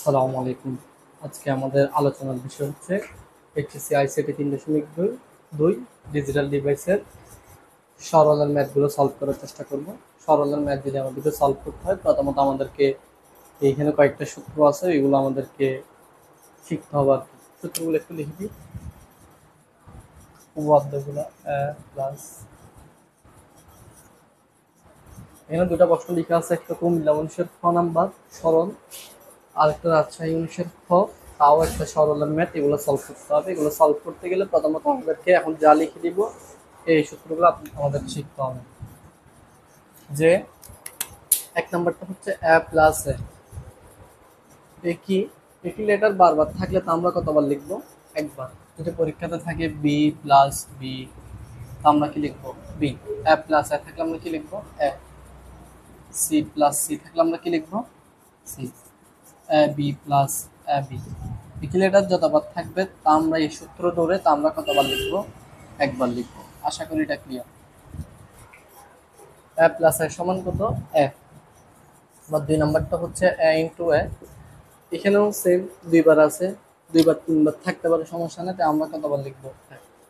আসসালামু আলাইকুম। আজকে আমাদের আলোচনার বিষয় হচ্ছে এইচএসসি আইসিটি 3.2 ডিজিটাল ডিভাইসের সরলের ম্যাথগুলো সলভ করার চেষ্টা করব। সরলের ম্যাথ যদি আমাদেরকে সলভ করতে হয়, প্রথমত আমাদেরকে এইখানে কয়েকটা সূত্র আছে, এগুলো আমাদেরকে শিখতে হবে আর কি। সূত্রগুলো একটু লিখে দিই। উপপাদ্যগুলো প্লাস এখানে দুটো প্রশ্ন লেখা আছে, একটা কুমিল্লা মানুষের খ নাম্বার সরল, আর একটা রাজশাহী মানুষের খ, তাও একটা সরলের ম্যাথ। এগুলো সলভ করতে হবে। এগুলো সলভ করতে গেলে প্রথমত আমাদেরকে এখন যা লিখে দিব এই সূত্রগুলো আমাদের শিখতে হবে। যে এক নাম্বারটা হচ্ছে এ প্লাস এ কি, একটি লেটার বারবার থাকলে তা আমরা কতবার লিখবো? একবার। যদি পরীক্ষাতে থাকে বি প্লাস বি, তা আমরা কি লিখবো? বি। এ প্লাস এ থাকলে আমরা কি লিখবো? এ। সি প্লাস সি থাকলে আমরা কি লিখবো? C. A B plus A B, একটি লেটার যতবার থাকবে তা আমরা এই সূত্র ধরে তা আমরা কতবার লিখবো? একবার লিখবো। আশা করি এটা ক্লিয়ার। এ প্লাস এ সমান কত? এ। বা দুই নাম্বারটা হচ্ছে এ ইন্টু এ, এখানেও সেম, দুইবার আছে, দুইবার তিনবার থাকতে পারে, সমস্যা নেই। তাই আমরা কতবার লিখবো?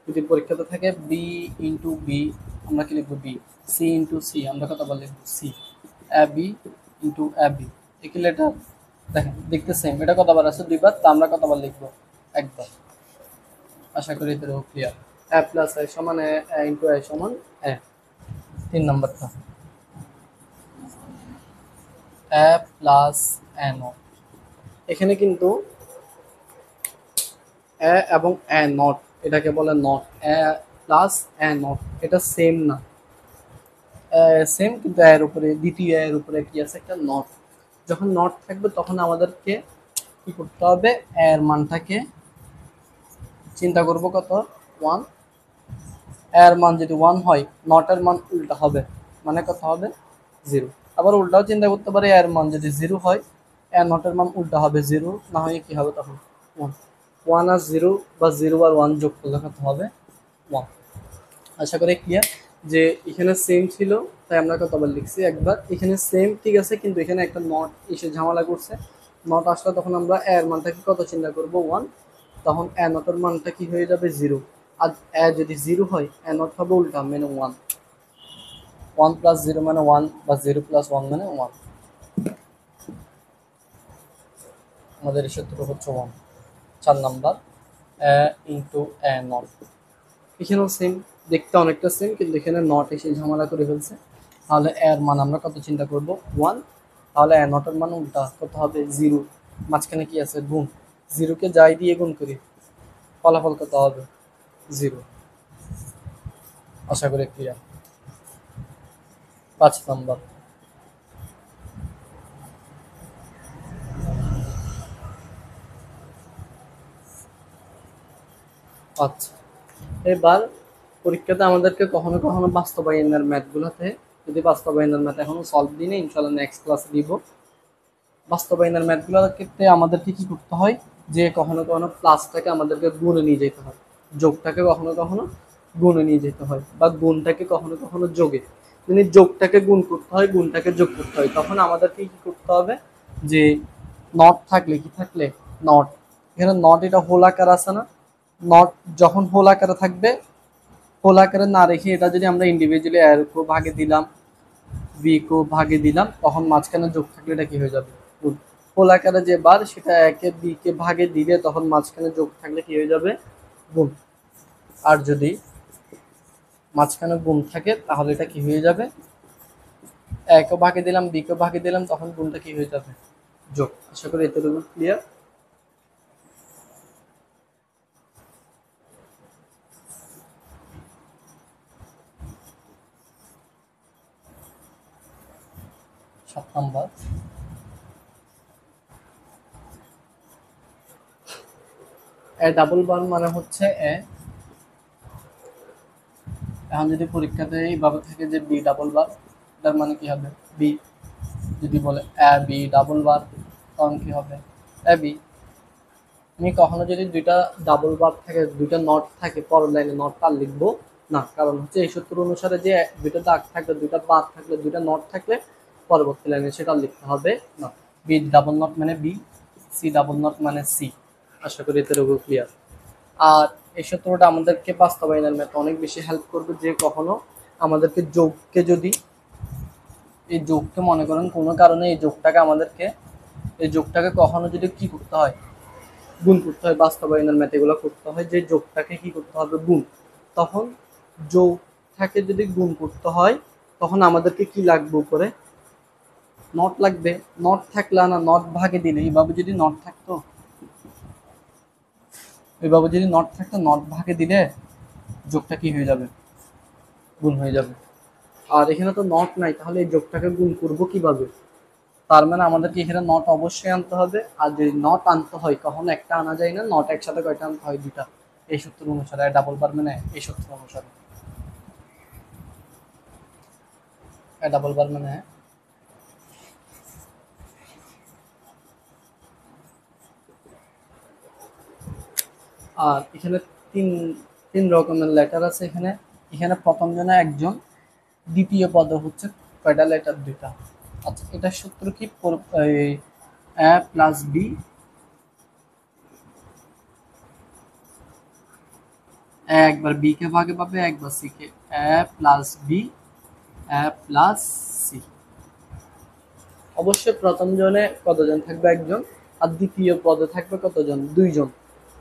যদি পরীক্ষাতে থাকে বি ইন্টু বি, আমরা কি লিখবো? বি। সি ইন্টু সি, আমরা কতবার লিখবো? C. A B into A B, একই লেটার দেখেন দেখতে সেম, এটা কতবার আছে? দুইবার। তা আমরা কতবার লিখবো? একবার। আশা করি এটা ক্লিয়ার। এ প্লাস এ সমান এ ইন্টু এ সমান এ। তিন নাম্বারটা এ প্লাস এ নট, এখানে কিন্তু এ এবং এ নট, এটাকে বলে not. A plus A not, এটা সেম না। সেম কিন্তু এর উপরে, দ্বিতীয় এর উপরে কি আছে? একটা নট। যখন নট থাকবে তখন আমাদেরকে কি করতে হবে? এর মানটাকে চিন্তা করব কত? 1। এর মান যদি 1 হয়, নটের মান উল্টা হবে, মানে কত হবে? 0। আবার উল্টাও চিন্তা করতে পারি, এর মান যদি 0 হয়, এর নটের মান উল্টা হবে 0, না হয় কি হবে তখন? 1। 1 আর 0 বা 0 আর 1 যোগ করলে কত হবে? 1। আশা করি ক্লিয়ার। যে এখানে সেম ছিল তাই আমরা কতবার লিখছি? একবার। এখানে সেম ঠিক আছে, কিন্তু এখানে একটা নট এসে ঝামেলা করছে। নট আসলে তখন আমরা এর মানটাকে কত চিন্তা করব? 1। তখন এ নটের মানটা কি হয়ে যাবে? 0। আর এ যদি 0 হয়, এ নট হবে উল্টা, মানে 1। 1 প্লাস 0 মানে 1, বা 0 প্লাস 1 মানে 1। আমাদের সূত্র হচ্ছে 1। 4 number A into A not, এখানেও সেম, দেখতে অনেকটা সেম, কিন্তু এখানে নট এসে ঝামেলা করে ফেলছে। তাহলে এর মান আমরা কত চিন্তা করব? 1। তাহলে এ নটের মান উল্টা কত হবে? 0। মাঝখানে কি আছে? গুণ। 0কে যাই দিয়ে গুণ করি, ফলাফল কত হবে? 0। আশা করি ক্লিয়ার। 5 নাম্বার আচ্ছা, এবার পরীক্ষাতে আমাদেরকে কখনো কখনো বাস্তবায়নের ম্যাথগুলোতে, যদি বাস্তবায়নের ম্যাথ এখনো সলভ দিই না, ইনশাল্লাহ নেক্সট ক্লাসে দিব। বাস্তবায়নের ম্যাথগুলোর ক্ষেত্রে আমাদেরকে কি করতে হয়? যে কখনো কখনো প্লাসটাকে আমাদেরকে গুণে নিয়ে যেতে হয়, যোগটাকে কখনো কখনো গুণে নিয়ে যেতে হয়, বা গুণটাকে কখনো কখনো যোগে, মানে যোগটাকে গুণ করতে হয়, গুণটাকে যোগ করতে হয়। তখন আমাদেরকে কি করতে হবে? যে নট থাকলে, কি থাকলে? নট। এখানে নট, এটা হোল আকার আছে না? নট যখন হোল আকারে থাকবে, হোল আকারে না রেখে এটা যদি আমরা ইন্ডিভিজুয়ালি এর কো ভাগে দিলাম, বি কো ভাগে দিলাম, তখন মাঝখানে যোগ থাকলে এটা কি হয়ে যাবে? গুণ। হোল আকারে যে বার, সেটা একে বি কে ভাগে দিলে তখন মাঝখানে যোগ থাকলে কি হয়ে যাবে? গুণ। আর যদি মাঝখানে গুণ থাকে তাহলে এটা কি হয়ে যাবে? একে ভাগে দিলাম, বি কে ভাগে দিলাম, তখন গুণটা কি হয়ে যাবে? যোগ। আশা করি এতটুকু ক্লিয়ার। 7 নাম্বার এ ডাবল বার মানে হচ্ছে এ। এখন যদি পরীক্ষাতে এইভাবে থাকে যে বি ডাবল বার, এটার মানে কি হবে? বি। যদি বলে এ বি ডাবল বার, তখন কি হবে? A B. আমি কখনো যদি দুইটা ডাবল বার থাকে, দুইটা নট থাকে, পরের লাইনে নট আর লিখবো না, কারণ হচ্ছে এই সূত্র অনুসারে যে দুইটা দাগ থাকলে, দুইটা বার থাকলে, দুইটা নট থাকলে পরবর্তী লাইনে সেটা লিখতে হবে না। বি ডাবল নট মানে বি। সি ডাবল নট মানে সি। আশা করি এতটুকু ক্লিয়ার। আর এই সূত্রটা আমাদেরকে বাস্তবায়নের ম্যাথে অনেক বেশি হেল্প করবে, যে কখনো আমাদেরকে যোগকে যদি এই যোগকে মনে করেন কোনো কারণে এই যোগটাকে কখনো যদি কি করতে হয়, গুণ করতে হয়, বাস্তবায়নের ম্যাথ এগুলো করতে হয় যে যোগটাকে কি করতে হবে, গুণ। তখন যোগটাকে যদি গুণ করতে হয় তখন আমাদেরকে কি লাগবে, উপরে নট লাগবে। নট থাকলে না, নট ভাগে দিলে এইভাবে যদি নট থাকতো নট ভাগে দিলে যোগটা কি হয়ে যাবে, গুণ হয়ে যাবে। আর এখানে তো নট নাই, তাহলে এই যোগটাকে গুণ করবো কিভাবে? তার মানে আমাদেরকে এখানে নট অবশ্যই আনতে হবে। আর যদি নট আনতে হয়, কখনো একটা আনা যায় না, নট একসাথে কয়টা আনতে হয়, দুটা। এই সূত্র অনুসারে ডাবল বার মানে এই সূত্র অনুসারে ডাবল বার মানে। আর এখানে তিন তিন রকমের লেটার আছে এখানে। এখানে প্রথম জনে একজন, দ্বিতীয় পদ হচ্ছে কয়টা লেটার, দুইটা। আচ্ছা, এটার সূত্র কি, এ প্লাস বি, একবার বি কে ভাগে পাবে, একবার সি কে। এ প্লাস বি, এ প্লাস সি। অবশ্যই প্রথম জনে কতজন থাকবে, একজন। আর দ্বিতীয় পদে থাকবে কতজন, দুইজন।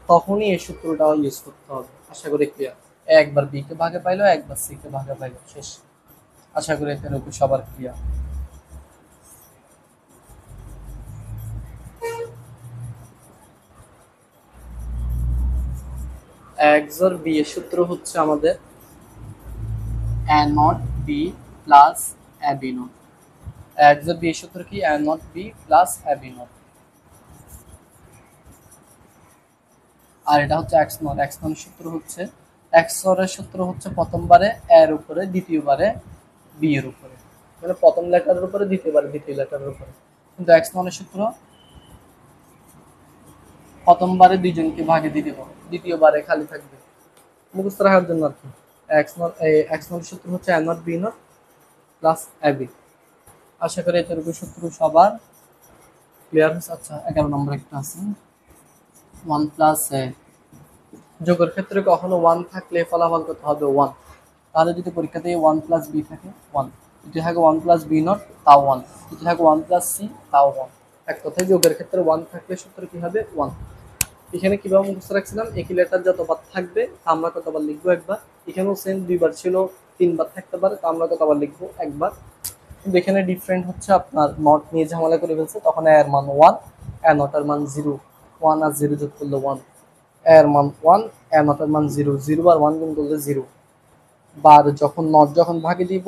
তখনই এই সূত্রটা ইউজ করতে হবে। আশা করি ক্লিয়ার। একবার বি কে ভাগে পাইলো, একবার সি কে ভাগে পাইলো, শেষ। আশা করি এখানে সবার ক্লিয়ার। এক্সর বি এর সূত্র হচ্ছে আমাদের A not B plus A B not. XOR B এর সূত্র কি, A not B plus A B not. আর এটা হচ্ছে এক্স নট। এক্স নট সূত্র হচ্ছে, এক্সর এর সূত্র হচ্ছে প্রথমবারে এর উপরে, দ্বিতীয়বারে বি এর উপরে, মানে প্রথম লেটারের উপরে, দ্বিতীয়বারে দ্বিতীয় লেটারের উপরে। কিন্তু এক্স নটের সূত্র প্রথমবারে দুইজনকে ভাগে দিয়ে দিব, দ্বিতীয়বারে খালি থাকবে, মুখস্থ রাখার জন্য আর কি। এক্স নট সূত্র হচ্ছে A not B not plus A B. আশা করি এতটুকু সূত্র সবার ক্লিয়ার হচ্ছে। আচ্ছা, 11 নম্বর একটা আছে, ওয়ান প্লাস এ। যোগের ক্ষেত্রে কখনো ওয়ান থাকলে ফলাফল কত হবে, ওয়ান। তাহলে যদি পরীক্ষাতে ওয়ান প্লাস বি থাকে, ওয়ান। যদি থাকে ওয়ান প্লাস বি নট, তাও ওয়ান। যদি থাকে ওয়ান প্লাস সি, তাও ওয়ান। এক কথায় যোগের ক্ষেত্রে ওয়ান থাকলে সূত্র কি হবে, ওয়ান। এখানে কিভাবে মুখস্থ রাখছিলাম, একই লেটার যতবার থাকবে আমরা কতবার লিখবো, একবার। এখানেও সেম, দুইবার ছিল, তিনবার থাকতে পারে, তো আমরা কতবার লিখবো, একবার। কিন্তু এখানে ডিফারেন্ট হচ্ছে আপনার নট নিয়ে ঝামেলা করে ফেলছে, তখন এর মান ওয়ান, এ নটের মান জিরো। ওয়ান আর জিরো যোগ করলে ওয়ান, এর মান ওয়ান, এ নটের মান জিরো। জিরো আর ওয়ান গুণ করলে জিরো। বার যখন নট যখন ভাগে দিব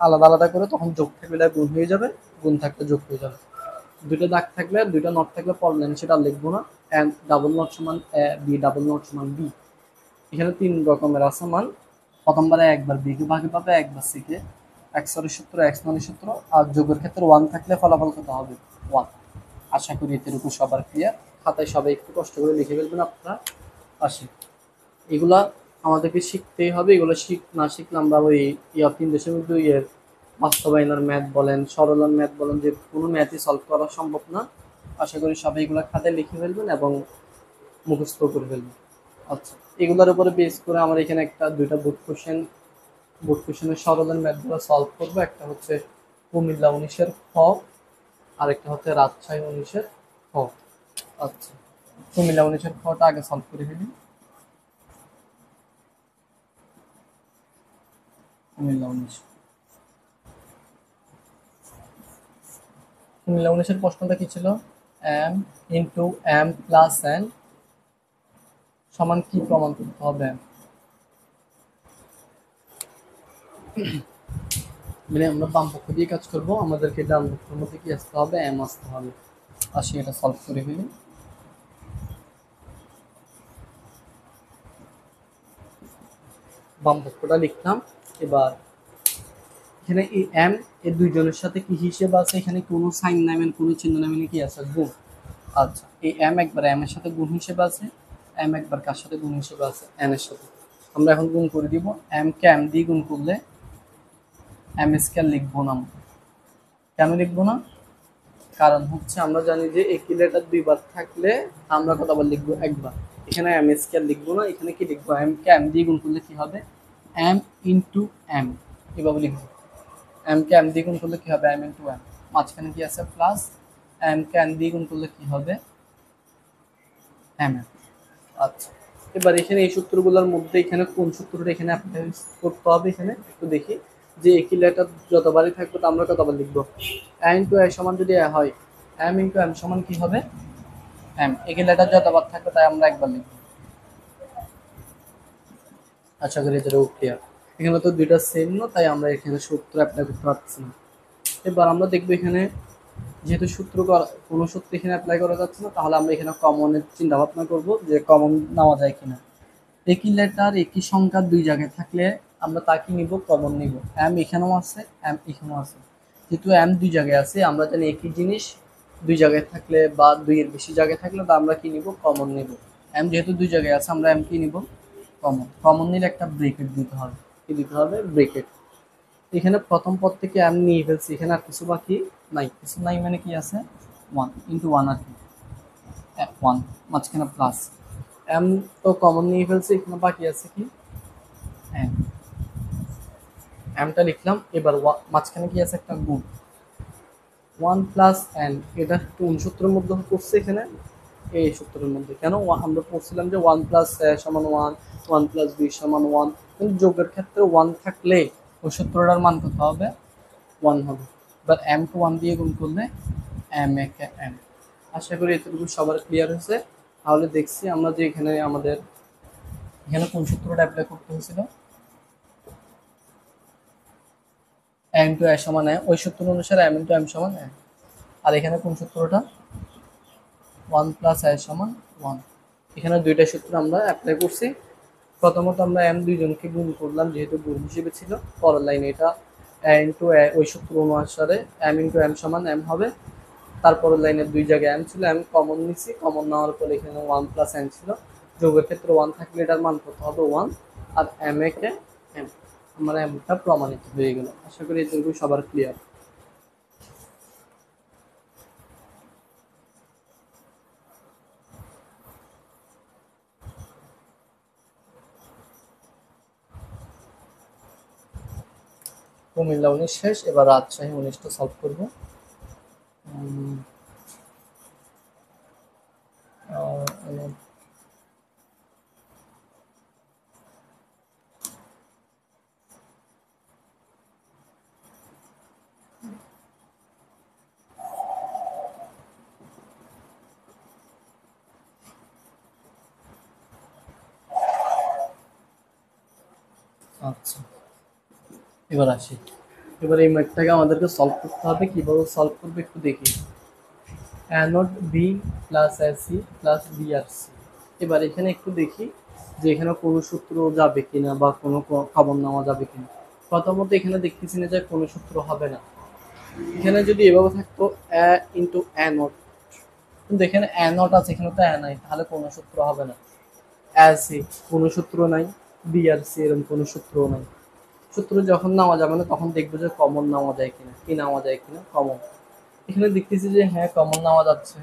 আলাদা আলাদা করে, তখন যোগ থাকলে গুণ হয়ে যাবে, গুণ থাকলে যোগ হয়ে যাবে। দুইটা দাগ থাকলে, দুইটা নট থাকলে প্রবলেম, সেটা লিখবো না। এন ডাবল নট সমান এ, বি ডাবল নট সমান বি। এখানে তিন রকমের আছে মান। প্রথমবারে একবার বি কে ভাগে পাবে, একবার সি কে। এক্সরের সূত্র, এক্স নটের সূত্র। আর যোগের ক্ষেত্রে ওয়ান থাকলে ফলাফল কত হবে, ওয়ান। আশা করি এতেটুকু সবার ক্লিয়ার। খাতায় সবাই একটু কষ্ট করে লিখে ফেলবেন আপনারা। আসি, এগুলা আমাদেরকে শিখতেই হবে। এগুলো না শিখলে আমরা ওই 3.2 এর বাস্তবায়নের ম্যাথ বলেন, সরলন ম্যাথ বলেন, যে কোনো ম্যাথই সলভ করা সম্ভব না। আশা করি সবাই এগুলো খাতায় লিখে ফেলবেন এবং মুখস্থ করে ফেলবেন। আচ্ছা, এগুলোর উপরে বেস করে আমার এখানে দুইটা বোর্ড কোশ্চেনের সরলন ম্যাথগুলো সলভ করবো। একটা হচ্ছে কুমিল্লা 19-এর খ, আর একটা হচ্ছে রাজশাহী 19-এর খ। আচ্ছা, কুমিল্লা 19-এর খটা আগে সলভ করে ফেলি। কুমিল্লা 19-এর প্রশ্নটা কি ছিল, m into m plus n সমান কি প্রমাণ করতে হবে। মানে আমরা বাম পক্ষ দিয়ে কাজ করব, আমাদেরকে ডান পক্ষের মধ্যে কি আসতে হবে, এম আসতে হবে। আসি, এটা সলভ করে ফেলি। বাম পক্ষটা লিখলাম। এবার এখানে এই এম এই দুইজনের সাথে কি হিসেব আছে, এখানে কোনো সাইন নামেন, কোনো চিহ্ন নামেন, কি আছে, গুণ। আচ্ছা, এই এম একবার এম এর সাথে গুণ হিসেবে আছে, এম একবার কার সাথে গুণ হিসেবে আছে, এন এর সাথে। আমরা এখন গুণ করে দিব। এম কে এম দিয়ে গুণ করলে এম স্কয়ার লিখবো না। কেন লিখবো না, কারণ হচ্ছে আমরা জানি যে একই লেটার দুইবার থাকলে আমরা কতবার লিখবো, একবার। এখানে এম স্কয়ার লিখবো না, এখানে কি লিখবো, এম কে এম দিয়ে গুণ করলে কি হবে, এম ইন্টু এম, এভাবে লিখবো। এম কে এম দিয়ে গুণ করলে কি হবে, এম ইন্টু এম, মাঝখানে কি আছে প্লাস, এম কে এম দিয়ে গুণ করলে কি হবে, এম এম। আচ্ছা, এবার এখানে এই সূত্রগুলোর মধ্যে এখানে কোন সূত্রটা এখানে অ্যাপ্লাই করতে হবে, এখানে একটু দেখি যে একই লেটার যতবারই থাকবে তো আমরা কতবার লিখবো, এ ইন্টু এ সমান যদি এ হয়, এম ইন্টু এম সমান কি হবে, এম। একই লেটার যতবার থাকবে তাই আমরা একবার লিখবো। আশা করি এটা ক্লিয়ার। এখানে তো দুইটা সেম না, তাই আমরা এখানে সূত্র অ্যাপ্লাই করতে পারছি না। এবার আমরা দেখবো এখানে যেহেতু কোনো সূত্র এখানে অ্যাপ্লাই করা যাচ্ছে না, তাহলে আমরা এখানে কমনের চিন্তা ভাবনা করবো যে কমন নেওয়া যায় কিনা। একই লেটার একই সংখ্যা দুই জায়গায় থাকলে আমরা তাকে নিব, কমন নিব। এম এখানেও আছে, এম এখানেও আছে। যেহেতু এম দুই জায়গায় আছে, আমরা জানি একই জিনিস দুই জায়গায় থাকলে বা দুইয়ের বেশি জায়গায় থাকলে তা আমরা কি নিব, কমন নিব। এম যেহেতু দুই জায়গায় আছে, আমরা এম কি নিব, কমন। কমন নিলে একটা ব্রেকেট দিতে হবে, কি দিতে হবে, ব্রেকেট। এখানে প্রথম পদ থেকে এম নিয়ে ফেলছি, এখানে আর কিছু বাকি নাই, কিছু নাই মানে কি আছে, ওয়ান ইন্টু ওয়ান আর কি, ওয়ান, মাঝখানে প্লাস। এম তো কমন নিয়ে ফেলছি, এখানে বাকি আছে কি, এম। এমটা লিখলাম, এবার মাঝখানে কি আছে, একটা গুণ, ওয়ান প্লাস এন। এটা কোন সূত্রের মধ্যে পড়ছে এখানে, এই সূত্রের মধ্যে। কেন, আমরা পড়ছিলাম যে ওয়ান প্লাস সমান ওয়ান, ওয়ান প্লাস বি সমান ওয়ান, কিন্তু যোগের ক্ষেত্রে ওয়ান থাকলে ওই সূত্রটার মান কত হবে, ওয়ান হবে। এবার এম টু ওয়ান দিয়ে গুণ করলে এম এ কে এম। আশা করি এতটুকু সবার ক্লিয়ার হয়েছে। তাহলে দেখছি আমরা যে এখানে আমাদের এখানে কোন সূত্রটা অ্যাপ্লাই করতে হয়েছিল, এম টু এ সমান এ, ওই সূত্র অনুসারে এম ইন্টু এম সমান এ। আর এখানে কোন সূত্রটা, ওয়ান প্লাস এ সমান ওয়ান। এখানে দুইটা সূত্র আমরা অ্যাপ্লাই করছি। প্রথমত আমরা এম দুইজনকে গুণ করলাম, যেহেতু গুণ হিসেবে ছিল। পরের লাইনে এটা এ ইন্টু এ, ওই সূত্র অনুসারে এম ইন্টু এম সমান এম হবে। তারপরের লাইনে দুই জায়গায় এম ছিল, এম কমন নিছি, কমন নেওয়ার পরে এখানে ওয়ান প্লাস এম ছিল। যোগের ক্ষেত্রে ওয়ান থাকলে এটার মান কত হবে, one. R M A K M, আমার এমটা প্রমাণিত হয়ে গেল। আশা করি এটুকু সবার ক্লিয়ার। কুমিল্লা 19 শেষ, এবার রাজশাহী 19টা সলভ করবো। উম, আহ, আচ্ছা, এবার আসি। এবার এই ম্যাথটাকে আমাদেরকে সলভ করতে হবে। কিভাবে সলভ করবে একটু দেখি। Not B plus c plus B R c. এবার এখানে একটু দেখি যে এখানে কোনো সূত্র যাবে কিনা বা কোনো খবর নেওয়া যাবে কিনা। প্রথমত এখানে দেখতেছি না যে কোনো সূত্র হবে না। এখানে যদি এভাবে থাকতো এ ইন্টু এ নট, কিন্তু এখানে এ নট আছে, এখানে তো এ নাই, তাহলে কোনো সূত্র হবে না। এ সি কোনো সূত্র নাই, বি আর সি এরকম কোনো সূত্রও নাই। সূত্র যখন নেওয়া যাবে না তখন দেখবো যে কমন নেওয়া যায় কিনা, কি নেওয়া যায় কিনা, কমন। এখানে দেখতেছি যে হ্যাঁ কমন নেওয়া যাচ্ছে।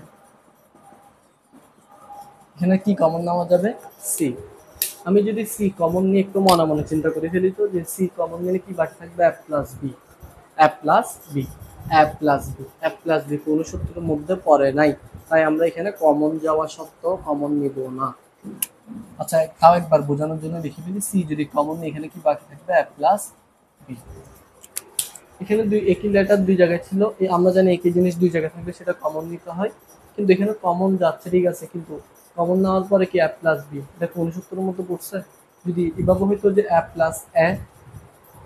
এখানে কি কমন নেওয়া যাবে, সি। আমি যদি সি কমন নিয়ে একটু মনে মনে চিন্তা করে ফেলি, তো যে সি কমন নিলে কি বাকি থাকবে, f plus b, f plus b, f plus b, f plus b কোনো সূত্রের মধ্যে পড়ে নাই, তাই আমরা এখানে কমন যাওয়া সত্ত্বেও কমন নিব না। আচ্ছা, তাও একবার বোঝানোর জন্য লিখে ফেলি, সি যদি কমন নিই এখানে কি বাকি থাকবে, এফ প্লাস বি। এখানে দুই একই লেটার দুই জায়গায় ছিল, আমরা জানি একই জিনিস দুই জায়গায় থাকলে সেটা কমন নিতে হয়। কিন্তু এখানে কমন যাচ্ছে ঠিক আছে, কিন্তু কমন নেওয়ার পরে কি এ প্লাস বি, এটা কোন সূত্রের মধ্যে পড়ছে, যদি এভাবে হইতো যে এ প্লাস এ,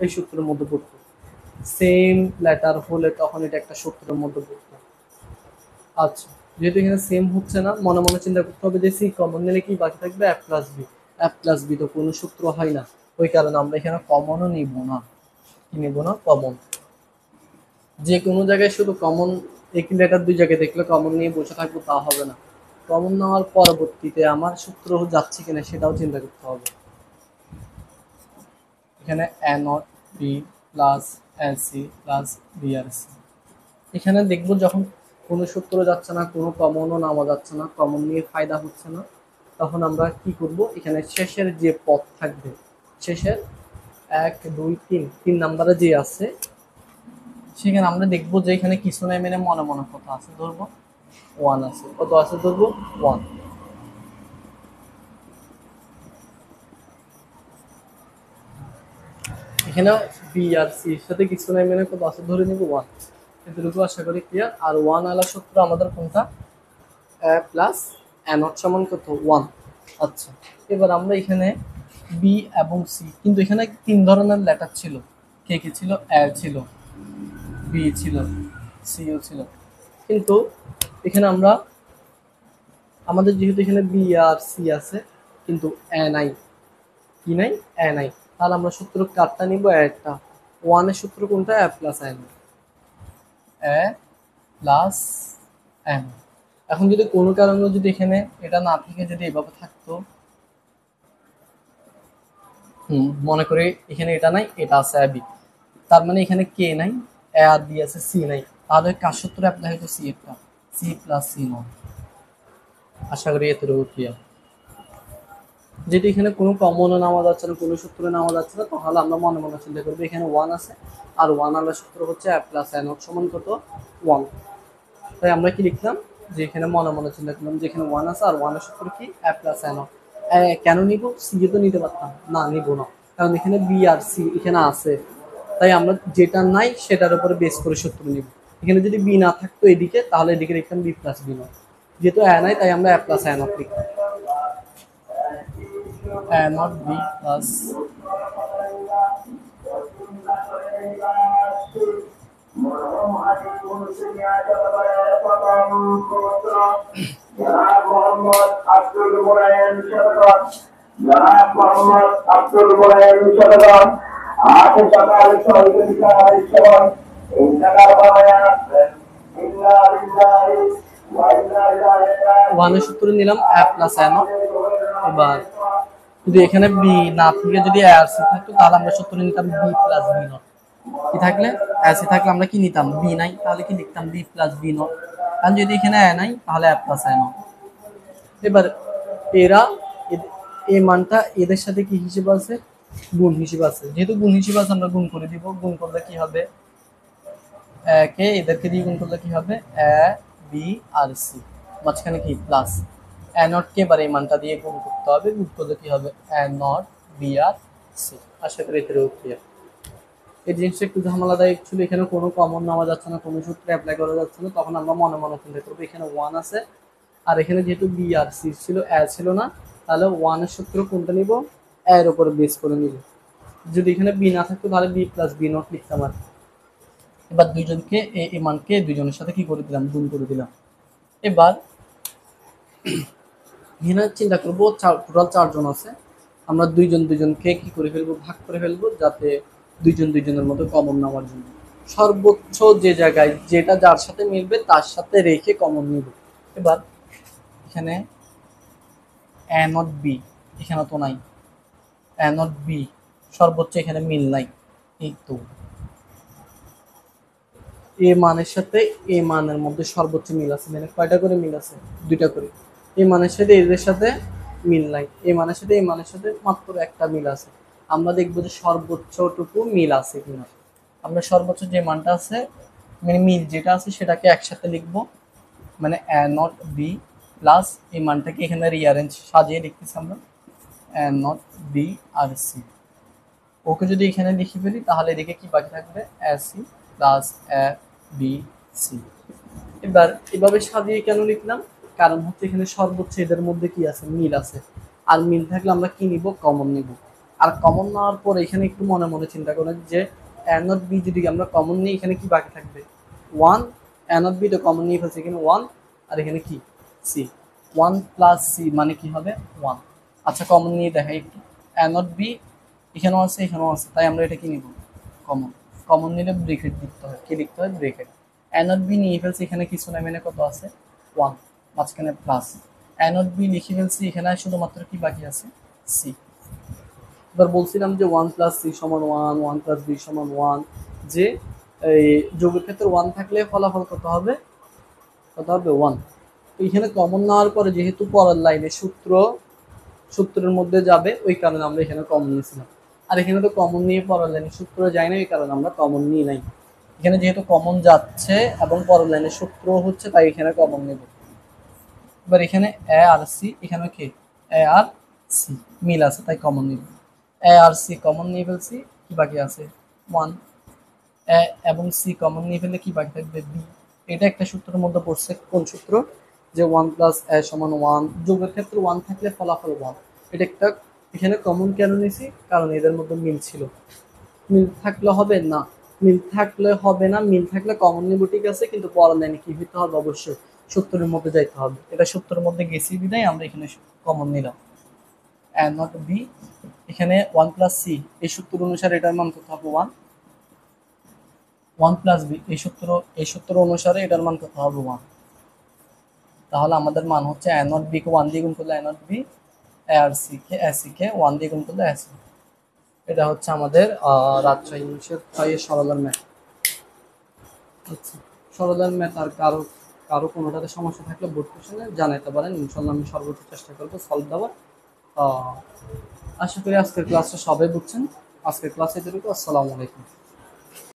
এই সূত্রের মধ্যে পড়তো। সেম লেটার হলে তখন এটা একটা সূত্রের মধ্যে পড়তো। আচ্ছা, যেহেতু এখানে সেম হচ্ছে না, মনে মনে চিন্তা করতে হবে যে সি কমন নিলে কি বাকি থাকবে, এ প্লাস বি। এ প্লাস বি তো কোনো সূত্র হয় না, ওই কারণে আমরা এখানে কমনও নিব না। কি নিব না, কমন। যে কোনো জায়গায় শুধু কমন, একই লেটার দুই জায়গায় দেখলে কমন নিয়ে বসে থাকবো তা হবে না। কমন নেওয়ার পরবর্তীতে আমার সূত্র যাচ্ছে কিনা সেটাও চিন্তা করতে হবে। এখানে A not B plus A C plus B R C. এখানে দেখবো যখন কোনো সূত্র যাচ্ছে না, কোনো কমনও নেওয়া যাচ্ছে না, কমন নিয়ে ফায়দা হচ্ছে না, তখন আমরা কি করব, এখানে শেষের যে পদ থাকবে, শেষের 1 2 3 নাম্বারে যে আছে, সেখানে আমরা দেখবো যে এখানে কিছু নাই মেনে মনে মনে কত আছে ধরবো, 1 আছে। কত আছে ধরবো, 1। এখানে বি আর সি এর সাথে কিছু নাই মেনে কত আছে ধরে নিব 1। এতটুকু আশা করি ক্লিয়ার। আর 1 আলা সূত্র আমাদের কোনটা, a প্লাস a নট সমান কত, 1। আচ্ছা, এবার আমরা এখানে বি এবং সি, কিন্তু এখানে 3 ধরনের লেটার ছিল। কে কে ছিল, এ ছিল, বি ছিল, সিও ছিল। কিন্তু এখানে আমরা, আমাদের যেহেতু এখানে বি আর সি আছে কিন্তু এ নাই, কি নাই, এ নাই, তাহলে আমরা সূত্র কারটা নিব, একটা 1 এর সূত্র কোনটা, এ প্লাস এন, এ প্লাস এন। এখন যদি কোনো কারণে যদি এখানে এটা না থেকে যদি এভাবে থাকতো, মনে করে এখানে এটা নাই, এটা আছে বি, তার মানে এখানে কে নাই, এ আর বি আছে, সি নাই, তাহলে কার সূত্র অ্যাপ্লাই হতো, সি একটা, সি প্লাস সি নট। আশা করি এতটুকু ক্লিয়ার। যেটি এখানে কোনো কমনও নেওয়া যাচ্ছে না, কোনো সূত্র নেওয়া যাচ্ছে না, তাহলে আমরা মনে মনে চিন্তা করবো এখানে 1 আছে, আর 1 আলাদা সূত্র হচ্ছে এ প্লাস এ নট সমান কত, 1। তাই আমরা কি লিখলাম, যে এখানে মনে মনে চিন্তা করলাম যে এখানে 1 আছে, আর 1 এর সূত্র কি, এ প্লাস এ নট। কেন নিব, সি তো নিতে পারতাম না, নিব না, কারণ এখানে বি আর সি এখানে আছে, তাই আমরা যেটা নাই সেটার উপরে বেস করে সূত্র নিব। এখানে যদি বি না থাকতো এদিকে, তাহলে এদিকে লিখতাম বি প্লাস বি নট। যেহেতু এ নাই, তাই আমরা এ প্লাস এ নট লিখতাম, এ নট বি প্লাস। ওয়ানের সূত্র নিলাম এ প্লাস এ নট। এবার যদি এখানে বি না থেকে যদি এ আর সি থাকতো, তাহলে আমরা সূত্র নিতাম বি প্লাস বি নট। কি থাকলে, এ সি থাকলে আমরা কি নিতাম, বি নাই, তাহলে কি লিখতাম বি প্লাস বি নট। কারণ যদি এখানে এ নাই, তাহলে এ প্লাস এ নট। এবার এরা, এই মানটা এদের সাথে কি হিসেবে আছে, গুণ হিসেবে আছে। যেহেতু গুণ হিসেবে আছে, আমরা গুণ করে দিব। গুণ করলে কি হবে, কে এদেরকে দিয়ে গুণ করলে কি হবে, এ বি আর সি, মাঝখানে কি প্লাস, এ নট কে এবার এই মানটা দিয়ে গুণ করতে হবে। গুণ করলে কি হবে, এ নট বি আর সি। আশা করি এতে ক্লিয়ার। এই জিনিসটা একটু ঝামেলাদায়ক অ্যাকচুয়ালি, এখানে কোনো কমন নেওয়া যাচ্ছে না, কোনো সূত্রে অ্যাপ্লাই করা যাচ্ছে না, তখন আমরা মনে মনে চিন্তা করবো এখানে 1 আছে, আর এখানে যেহেতু বি আর সি ছিল, এ ছিল না, তাহলে 1 এর সূত্র কোনটা নিব, এর উপরে বেস করে নিব। যদি এখানে বি না থাকতো, তাহলে বি প্লাস বি নট লিখতাম আর। এবার দুইজনকে এই মানকে দুইজনের সাথে কি করে দিলাম, গুণ করে দিলাম। এবার এখানে চিন্তা করবো টোটাল 4 জন আছে, আমরা দুইজনকে কি করে ফেলবো, ভাগ করে ফেলবো, যাতে দুইজনের মধ্যে কমন নেওয়ার জন্য সর্বোচ্চ যে জায়গায় যেটা যার সাথে মিলবে তার সাথে রেখে কমন নিব। এবার এখানে এ নট বি, এখানে তো নাই, এ নট বি সর্বোচ্চ এখানে মিল নাই, এই তো এ মানের সাথে এ মানের মধ্যে সর্বোচ্চ মিল আছে, মানে কয়টা করে মিল আছে, 2টা করে। এই মানের সাথে এদের সাথে মিল নাই, এই মানের সাথে এই মানের সাথে মাত্র একটা মিল আছে। আমরা দেখবো যে সর্বোচ্চটুকু মিল আছে কিনা। আমরা সর্বোচ্চ যে মানটা আছে, মানে মিল যেটা আছে সেটাকে একসাথে লিখবো, মানে এ নট বি প্লাস এই মানটাকে এখানে রিঅ্যারেঞ্জ সাজিয়ে লিখতেছি আমরা, A not B R C. Okay যদি এখানে লিখে ফেলি, তাহলে এদিকে কি বাকি থাকবে, A C plus A B C. এবার এভাবে সাজিয়ে কেন লিখলাম, কারণ হচ্ছে এখানে সর্বোচ্চ এদের মধ্যে কি আছে, মিল আছে। আর মিল থাকলে আমরা কি নিব, কমন নিব। আর কমন নেওয়ার পর এখানে একটু মনে মনে চিন্তা করেন যে এ নট বি যদি আমরা কমন নিই, এখানে কি বাকি থাকবে, 1। এ নট বি তো কমন নিয়ে ফেলছে, এখানে 1, আর এখানে কি সি, 1 প্লাস সি মানে কি হবে, 1। আচ্ছা কমন নিয়ে দেখাই একটু, এ নট বি এখানেও আছে, এখানেও আছে, তাই আমরা এটা কি নিব, কমন। কমন নিলে ব্রেকেট লিখতে হয়, কি লিখতে হয়, ব্রেকেট। এ নট বি নিয়ে ফেলছি, এখানে কিছু নাই, মানে কত আছে, 1, মাঝখানে প্লাস। এ নট বি লিখে ফেলছি, এখানে শুধুমাত্র কি বাকি আছে, সি। এবার বলছিলাম যে 1 প্লাস সি সমান 1, 1 প্লাস বি সমান 1, যে এই যোগের ক্ষেত্রে 1 থাকলে ফলাফল কত হবে, কত হবে 1। তো এখানে কমন নেওয়ার পরে যেহেতু পরের লাইনে সূত্রের মধ্যে যাবে, ওই কারণে আমরা এখানে কমন নিয়েছিলাম। আর এখানে তো কমন নিয়ে পরের লাইনে সূত্র যায় না, এই কারণে আমরা কমন নিই নাই। এখানে যেহেতু কমন যাচ্ছে এবং পরের লাইনে সূত্র হচ্ছে, তাই এখানে কমন নেব। এবার এখানে এ আর সি, এখানে কি এ আর সি মিল আছে, তাই কমন নিব। এ আর সি কমন নিয়ে ফেলছি, কি বাকি আছে 1। এ এবং সি কমন নিয়ে ফেললে কি বাকি থাকবে বি। এটা একটা সূত্রের মধ্যে পড়ছে, কোন সূত্র, যে 1 প্লাস এ সমান 1, যোগের ক্ষেত্রে 1 থাকলে ফলাফল 1। এটা একটা, এখানে কমন কেন নিয়েছি, কারণ এদের মধ্যে মিল ছিল। মিল থাকলে হবে না, মিল থাকলে হবে না, মিল থাকলে কমন নিব ঠিক আছে, কিন্তু পরের লাইনে কি হইতে হবে, অবশ্যই সূত্রের মধ্যে যাইতে হবে। এটা সূত্রের মধ্যে গেছি বিদায় আমরা এখানে কমন নিলাম এ নট বি। এখানে 1 প্লাস সি, এই সূত্র অনুসারে এটার মান কত হবে 1। 1 প্লাস বি, এই সূত্র অনুসারে এটার মান কত হবে 1। তাহলে আমাদের মান হচ্ছে এ নট বি কে 1 দিয়ে গুণ করলে এ নট বি, এ আর সি কে 1 দিয়ে গুণ করলে এ সি। এটা হচ্ছে আমাদের রাজশাহী 6 সরলার ম্যাথ। আচ্ছা, সরলার ম্যাথ আর কারো কারো কোনোটাতে সমস্যা থাকলে বোর্ড কোশ্চেনে জানাতে পারেন, ইনশাল্লাহ আমি সর্বোচ্চ চেষ্টা করবো সলভ দেওয়ার। আশা করি আজকের ক্লাসটা সবাই বুঝছেন। আজকের ক্লাসে এটুকু। আসসালামু আলাইকুম।